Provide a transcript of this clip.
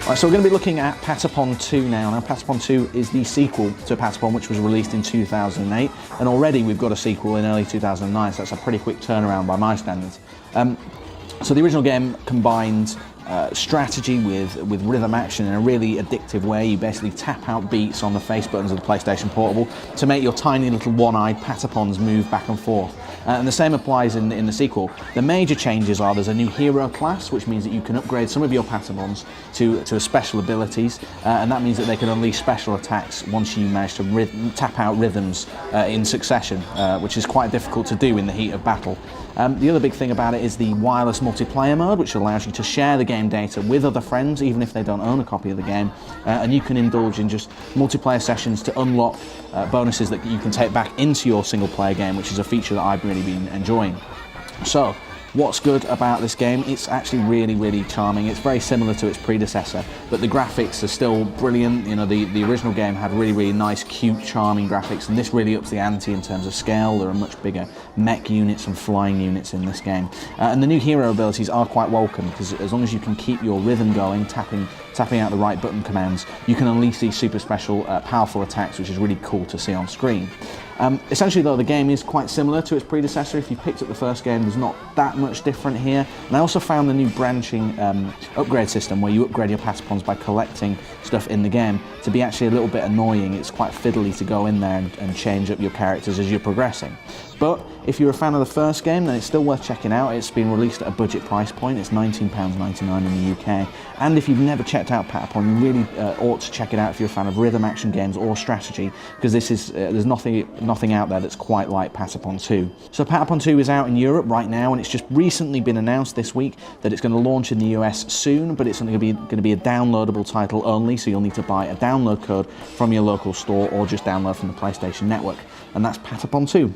Right, so we're going to be looking at Patapon 2 now. Now, Patapon 2 is the sequel to Patapon, which was released in 2008, and already we've got a sequel in early 2009, so that's a pretty quick turnaround by my standards. So the original game combined strategy with rhythm action in a really addictive way. You basically tap out beats on the face buttons of the PlayStation Portable to make your tiny little one-eyed Patapons move back and forth. And the same applies in the sequel. The major changes are there's a new hero class, which means that you can upgrade some of your Patapons to special abilities, and that means that they can unleash special attacks once you manage to tap out rhythms in succession, which is quite difficult to do in the heat of battle. The other big thing about it is the wireless multiplayer mode, which allows you to share the game data with other friends, even if they don't own a copy of the game, and you can indulge in just multiplayer sessions to unlock bonuses that you can take back into your single player game, which is a feature that I've really been enjoying. So, what's good about this game? It's actually really charming. It's very similar to its predecessor, but the graphics are still brilliant. You know, the original game had really nice, cute, charming graphics, and this really ups the ante in terms of scale. There are much bigger mech units and flying units in this game. And the new hero abilities are quite welcome, because as long as you can keep your rhythm going, tapping out the right button commands, you can unleash these super special, powerful attacks, which is really cool to see on screen. Essentially though, the game is quite similar to its predecessor. If you picked up the first game, there's not that much different here. And I also found the new branching upgrade system, where you upgrade your Patapons by collecting stuff in the game, to be actually a little bit annoying. It's quite fiddly to go in there and change up your characters as you're progressing. But if you're a fan of the first game, then it's still worth checking out. It's been released at a budget price point. It's £19.99 in the UK. And if you've never checked out Patapon, you really ought to check it out if you're a fan of rhythm action games or strategy, because this is there's nothing out there that's quite like Patapon 2. So Patapon 2 is out in Europe right now, and it's just recently been announced this week that it's going to launch in the US soon, but it's only going to be a downloadable title only, so you'll need to buy a download code from your local store or just download from the PlayStation Network. And that's Patapon 2.